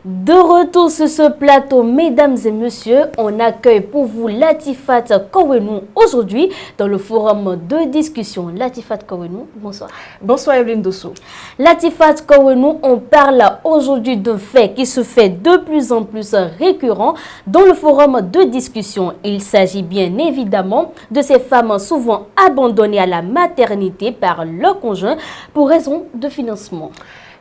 De retour sur ce plateau, mesdames et messieurs, on accueille pour vous Latifat Kowenou aujourd'hui dans le forum de discussion. Latifat Kowenou, bonsoir. Bonsoir Evelyne Dosso. Latifat Kowenou, on parle aujourd'hui d'un fait qui se fait de plus en plus récurrent dans le forum de discussion. Il s'agit bien évidemment de ces femmes souvent abandonnées à la maternité par leur conjoint pour raison de financement.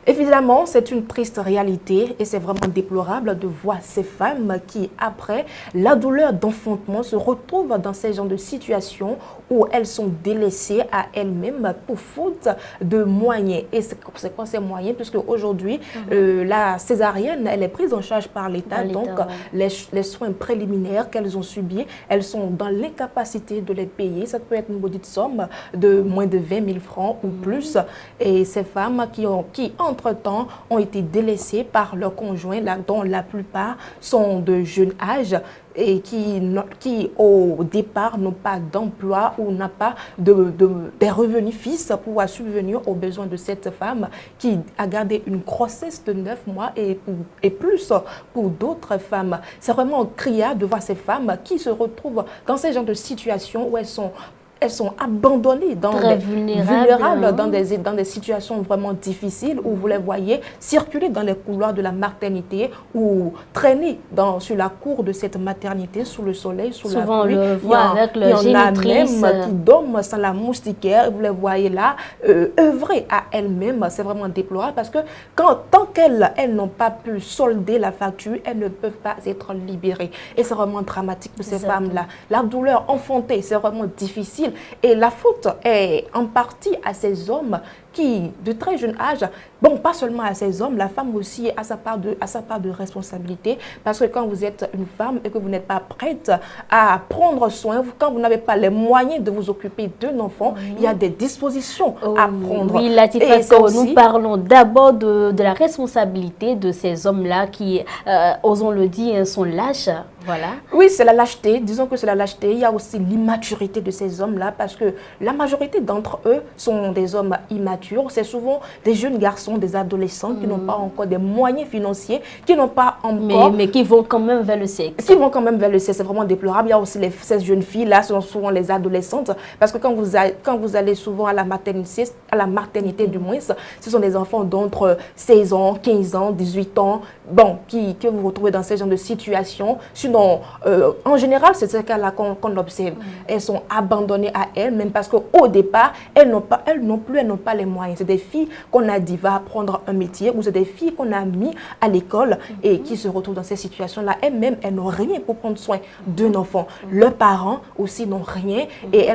Évidemment, c'est une triste réalité et c'est vraiment déplorable de voir ces femmes qui, après la douleur d'enfantement, se retrouvent dans ces genres de situations où elles sont délaissées à elles-mêmes pour faute de moyens. Et c'est quoi ces moyens? Puisque aujourd'hui, la césarienne, elle est prise en charge par l'État. Donc, les soins préliminaires qu'elles ont subis, elles sont dans l'incapacité de les payer. Ça peut être une maudite somme de moins de 20 000 francs ou plus. Et ces femmes qui entre-temps, ont été délaissées par leurs conjoints, dont la plupart sont de jeune âge et qui au départ, n'ont pas d'emploi ou n'ont pas des revenus fixes pour pouvoir subvenir aux besoins de cette femme qui a gardé une grossesse de 9 mois et plus pour d'autres femmes. C'est vraiment criard de voir ces femmes qui se retrouvent dans ces genres de situations où elles sont abandonnées, vulnérables dans des situations vraiment difficiles où vous les voyez circuler dans les couloirs de la maternité ou traîner sur la cour de cette maternité sous le soleil, sous la pluie. Souvent on le voit avec le génitrice. Il y en a génitrice même qui dorment sans la moustiquaire. Vous les voyez là œuvrer à elles-mêmes. C'est vraiment déplorable parce que tant qu'elles n'ont pas pu solder la facture, elles ne peuvent pas être libérées. Et c'est vraiment dramatique pour ces femmes-là. La douleur enfantée, c'est vraiment difficile. Et la faute est en partie à ces hommes qui, de très jeune âge, bon, pas seulement à ces hommes, la femme aussi a sa part de responsabilité. Parce que quand vous êtes une femme et que vous n'êtes pas prête à prendre soin, quand vous n'avez pas les moyens de vous occuper d'un enfant, il y a des dispositions à prendre. Oui, Latifat, nous parlons d'abord de la responsabilité de ces hommes-là qui, osons le dire, sont lâches. Voilà. Oui, c'est la lâcheté. Disons que c'est la lâcheté. Il y a aussi l'immaturité de ces hommes-là parce que la majorité d'entre eux sont des hommes immatures. C'est souvent des jeunes garçons, des adolescents qui n'ont pas encore des moyens financiers, qui n'ont pas encore... Mais qui vont quand même vers le sexe. Qui vont quand même vers le sexe, c'est vraiment déplorable. Il y a aussi ces jeunes filles-là, ce sont souvent les adolescentes parce que quand vous allez souvent à la maternité du moins, ce sont des enfants d'entre 16 ans, 15 ans, 18 ans, bon, que vous retrouvez dans ces genres de situations. Sinon, en général, c'est ce cas-là qu'on observe. Elles sont abandonnées à elles-mêmes parce qu'au départ, elles n'ont pas les moyens. C'est des filles qu'on a dit va apprendre un métier ou c'est des filles qu'on a mis à l'école et qui se retrouvent dans ces situations-là. Elles-mêmes, elles n'ont rien pour prendre soin d'un enfant. Leurs parents aussi n'ont rien et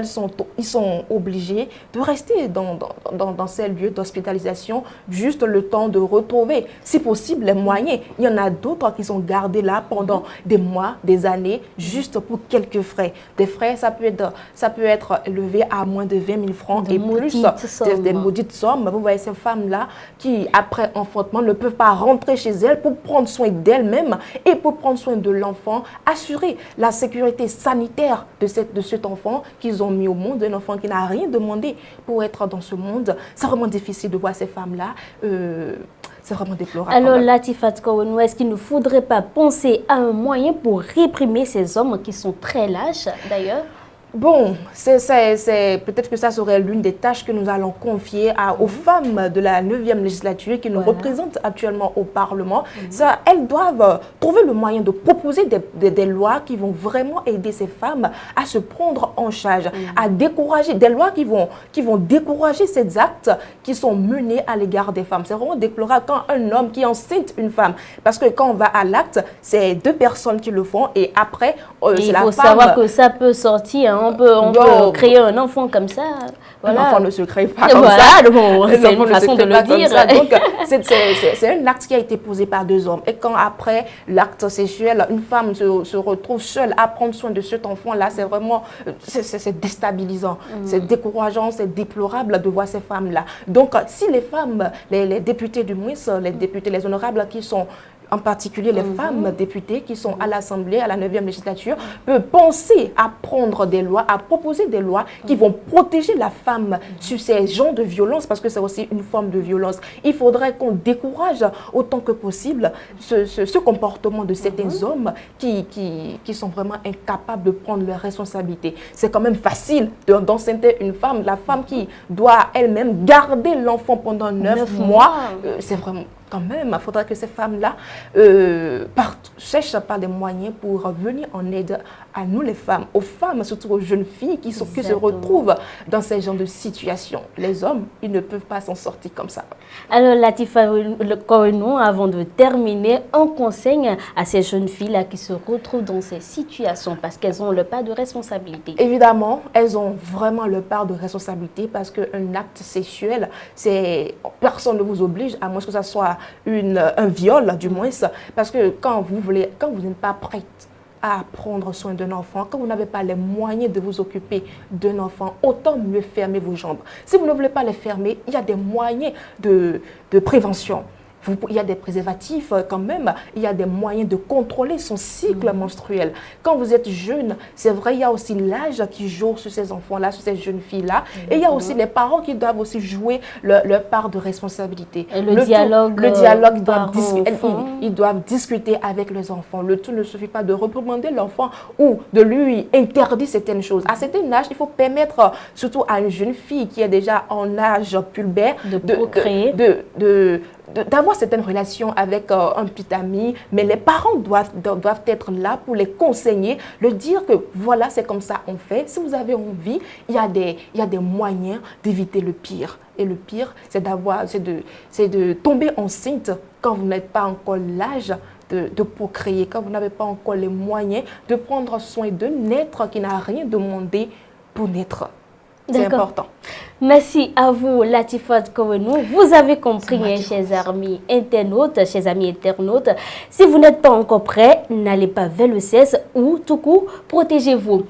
ils sont obligés de rester dans ces lieux d'hospitalisation juste le temps de retrouver, si possible, les moyens. Il y en a d'autres qui sont gardés là pendant des mois, des années, juste pour quelques frais. Des frais, ça peut être élevé à moins de 20 000 francs et plus, des maudites sommes. Vous voyez ces femmes-là qui, après enfantement, ne peuvent pas rentrer chez elles pour prendre soin d'elles-mêmes et pour prendre soin de l'enfant, assurer la sécurité sanitaire de cet enfant qu'ils ont mis au monde, un enfant qui n'a rien demandé pour être dans ce monde. C'est vraiment difficile de voir ces femmes-là. C'est vraiment déplorable. Alors, Latifat Kowenou, est-ce qu'il ne faudrait pas penser à un moyen pour réprimer ces hommes qui sont très lâches, d'ailleurs? Bon, peut-être que ça serait l'une des tâches que nous allons confier aux femmes de la 9e législature qui nous représentent actuellement au Parlement. Elles doivent trouver le moyen de proposer des lois qui vont vraiment aider ces femmes à se prendre en charge, à décourager, des lois qui vont décourager ces actes qui sont menés à l'égard des femmes. C'est vraiment déplorable quand un homme qui enceinte une femme, parce que quand on va à l'acte, c'est 2 personnes qui le font et après, c'est la femme. Il faut savoir que ça peut sortir, on peut créer un enfant comme ça. Voilà. Un enfant ne se crée pas comme ça. C'est une façon de le dire. Donc, c'est un acte qui a été posé par 2 hommes. Et quand après l'acte sexuel, une femme se retrouve seule à prendre soin de cet enfant-là, c'est vraiment c'est déstabilisant, c'est décourageant, c'est déplorable de voir ces femmes-là. Donc, si les femmes, les députés du moins, les députés, les honorables qui sont en particulier les femmes députées qui sont à l'Assemblée, à la 9e législature, peuvent penser à prendre des lois, à proposer des lois qui vont protéger la femme sur ces genres de violence, parce que c'est aussi une forme de violence. Il faudrait qu'on décourage autant que possible ce comportement de certains hommes qui sont vraiment incapables de prendre leurs responsabilités. C'est quand même facile d'enceinte une femme, la femme qui doit elle-même garder l'enfant pendant 9 mois. C'est vraiment... Quand même, il faudra que ces femmes-là cherchent par des moyens pour venir en aide à nous les femmes, aux femmes, surtout aux jeunes filles qui se retrouvent dans ces genres de situations. Les hommes, ils ne peuvent pas s'en sortir comme ça. Alors Latifa Kouenou, avant de terminer, un conseil à ces jeunes filles-là qui se retrouvent dans ces situations parce qu'elles ont le part de responsabilité. Évidemment, elles ont vraiment le part de responsabilité parce qu'un acte sexuel, personne ne vous oblige, à moins que ça soit un viol du moins, parce que quand vous n'êtes pas prête à prendre soin d'un enfant, quand vous n'avez pas les moyens de vous occuper d'un enfant, autant mieux fermer vos jambes. Si vous ne voulez pas les fermer, il y a des moyens de prévention. Il y a des préservatifs quand même, il y a des moyens de contrôler son cycle menstruel. Quand vous êtes jeune, c'est vrai, il y a aussi l'âge qui joue sur ces enfants-là, sur ces jeunes filles-là. Et il y a aussi les parents qui doivent aussi jouer leur part de responsabilité. Et le dialogue, ils doivent discuter avec les enfants. Le tout ne suffit pas de reprimander l'enfant ou de lui interdire certaines choses. À certain âge, il faut permettre, surtout à une jeune fille qui est déjà en âge pubère, d'avoir certaines relations avec un petit ami, mais les parents doivent être là pour les conseiller, leur dire que voilà, c'est comme ça on fait. Si vous avez envie, il y a des moyens d'éviter le pire. Et le pire, c'est de tomber enceinte quand vous n'êtes pas encore l'âge de procréer, quand vous n'avez pas encore les moyens de prendre soin d'un être qui n'a rien demandé pour naître. C'est important. Merci à vous, Latifa Kouenou. Vous avez compris, chers amis internautes, si vous n'êtes pas encore prêts, n'allez pas vers le 16 ou tout court, protégez-vous.